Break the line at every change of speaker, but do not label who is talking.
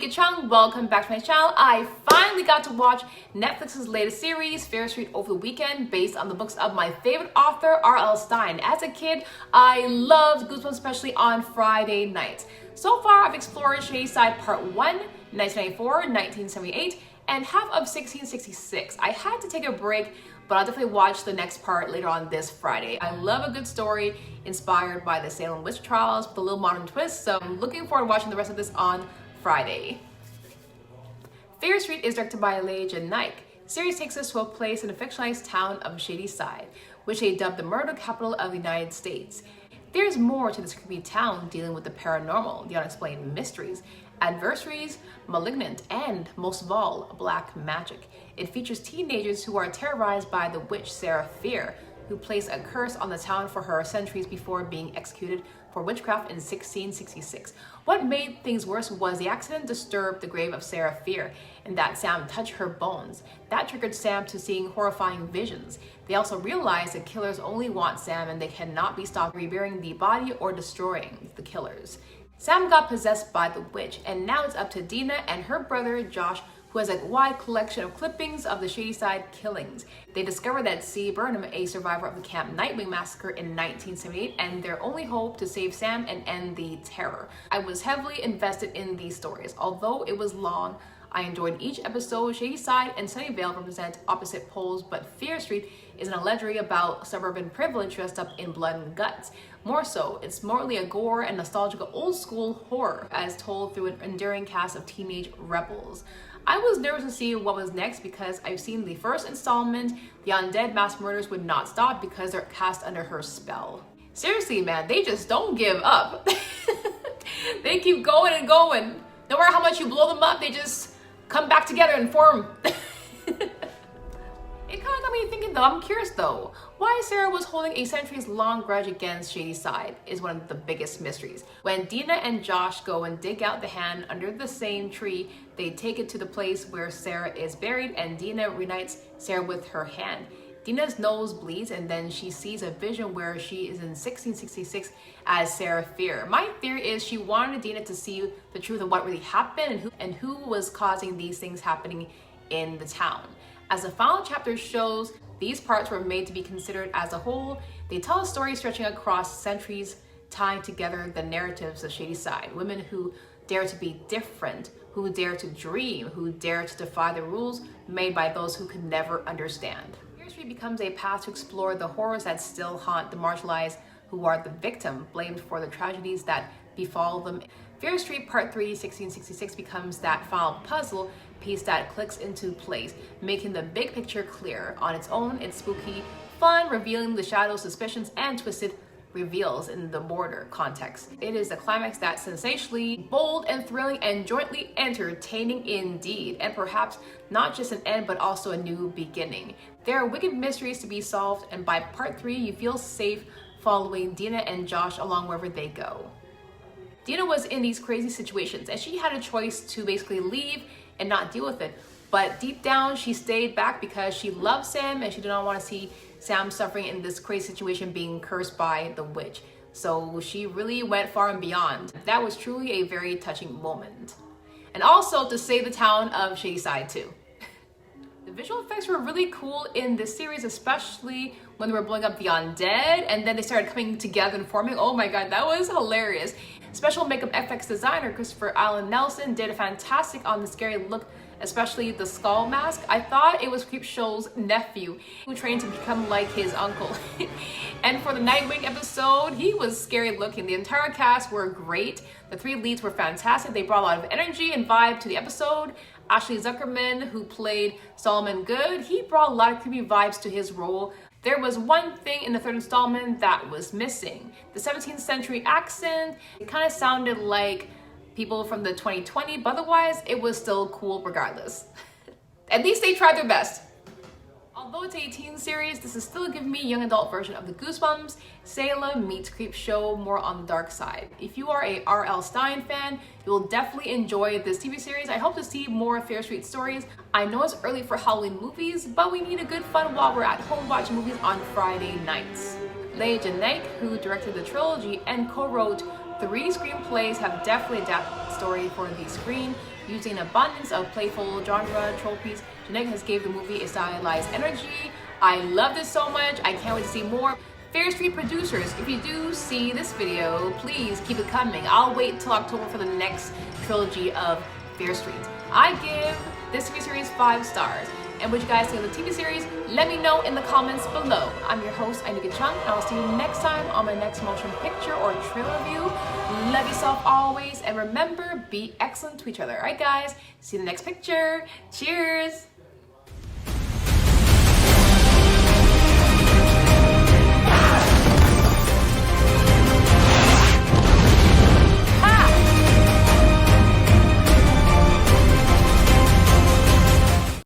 Leigh Janiak, welcome back to my channel. I finally got to watch Netflix's latest series, Fear Street, over the weekend, based on the books of my favorite author, R.L. Stine. As a kid, I loved Goosebumps, especially on Friday nights. So far, I've explored Shadyside Part 1, 1994, 1978, and half of 1666. I had to take a break, but I'll definitely watch the next part later on this Friday. I love a good story inspired by the Salem witch trials with a little modern twist, so I'm looking forward to watching the rest of this on Friday. Fear Street is directed by Leigh Janiak. The series takes us to a place in the fictionalized town of Shadyside, which they dubbed the murder capital of the United States. There's more to this creepy town dealing with the paranormal, the unexplained mysteries, adversaries, malignant, and most of all, black magic. It features teenagers who are terrorized by the witch Sarah Fier, who placed a curse on the town for her centuries before being executed for witchcraft in 1666. What made things worse was the accident disturbed the grave of Sarah Fier, and that Sam touched her bones. That triggered Sam to seeing horrifying visions. They also realized that killers only want Sam and they cannot be stopped reburying the body or destroying the killers. Sam got possessed by the witch, and now it's up to Deena and her brother Josh, who has a wide collection of clippings of the Shadyside killings. They discovered that Berman, a survivor of the Camp Nightwing massacre in 1978, and their only hope to save Sam and end the terror. I was heavily invested in these stories. Although it was long, I enjoyed each episode. Shadyside and Sunnyvale represent opposite poles, but Fear Street is an allegory about suburban privilege dressed up in blood and guts. More so, it's morally a gore and nostalgic old school horror as told through an enduring cast of teenage rebels. I was nervous to see what was next because I've seen the first installment, the undead mass murders would not stop because they're cast under her spell. Seriously, man, they just don't give up. They keep going and going. No matter how much you blow them up, they just come back together and form. It kind of got me thinking though, I'm curious though, why Sarah was holding a centuries-long grudge against Shadyside is one of the biggest mysteries. When Deena and Josh go and dig out the hand under the same tree, they take it to the place where Sarah is buried, and Deena reunites Sarah with her hand. Deena's nose bleeds, and then she sees a vision where she is in 1666 as Sarah Fier. My theory is she wanted Deena to see the truth of what really happened and who was causing these things happening in the town. As the final chapter shows, these parts were made to be considered as a whole. They tell a story stretching across centuries, tying together the narratives of Shadyside. Women who dare to be different, who dare to dream, who dare to defy the rules made by those who could never understand. Fear Street becomes a path to explore the horrors that still haunt the marginalized, who are the victim, blamed for the tragedies that befall them. Fear Street Part 3, 1666 becomes that final puzzle piece that clicks into place, making the big picture clear. On its own, it's spooky, fun, revealing the shadows, suspicions, and twisted reveals in the border context. It is a climax that's sensationally bold and thrilling and jointly entertaining indeed, and perhaps not just an end but also a new beginning. There are wicked mysteries to be solved, and by Part 3 you feel safe following Deena and Josh along wherever they go. Deena was in these crazy situations and she had a choice to basically leave and not deal with it, but deep down she stayed back because she loved Sam and she did not want to see Sam suffering in this crazy situation, being cursed by the witch. So she really went far and beyond. That was truly a very touching moment. And also to save the town of Shadyside too. The visual effects were really cool in this series, especially when they were blowing up the undead and then they started coming together and forming. Oh my god, that was hilarious. Special makeup effects designer Christopher Allen Nelson did a fantastic on the scary look, especially the skull mask. I thought it was Creepshow's nephew who trained to become like his uncle. And for the Nightwing episode, he was scary looking. The entire cast were great. The three leads were fantastic. They brought a lot of energy and vibe to the episode. Ashley Zuckerman, who played Solomon Good, he brought a lot of creepy vibes to his role. There was one thing in the third installment that was missing. The 17th century accent, it kind of sounded like people from the 2020, but otherwise it was still cool regardless. At least they tried their best. Although it's a teen series, this is still giving me a young adult version of the Goosebumps. Salem meets Creepshow, more on the dark side. If you are a R.L. Stine fan, you will definitely enjoy this TV series. I hope to see more Fear Street stories. I know it's early for Halloween movies, but we need a good fun while we're at home watching movies on Friday nights. Leigh Janiak, who directed the trilogy and co-wrote 3 screenplays, have definitely adapted the story for the screen. Using an abundance of playful genre tropes, Janiak has gave the movie a stylized energy. I love this so much. I can't wait to see more. Fear Street producers, if you do see this video, please keep it coming. I'll wait until October for the next trilogy of Fear Street. I give this TV series 5 stars. And what you guys think of the TV series, let me know in the comments below. I'm your host, Anika Chung, and I'll see you next time on my next motion picture or trailer review. Love yourself always, and remember, be excellent to each other. Alright guys, see you in the next picture. Cheers!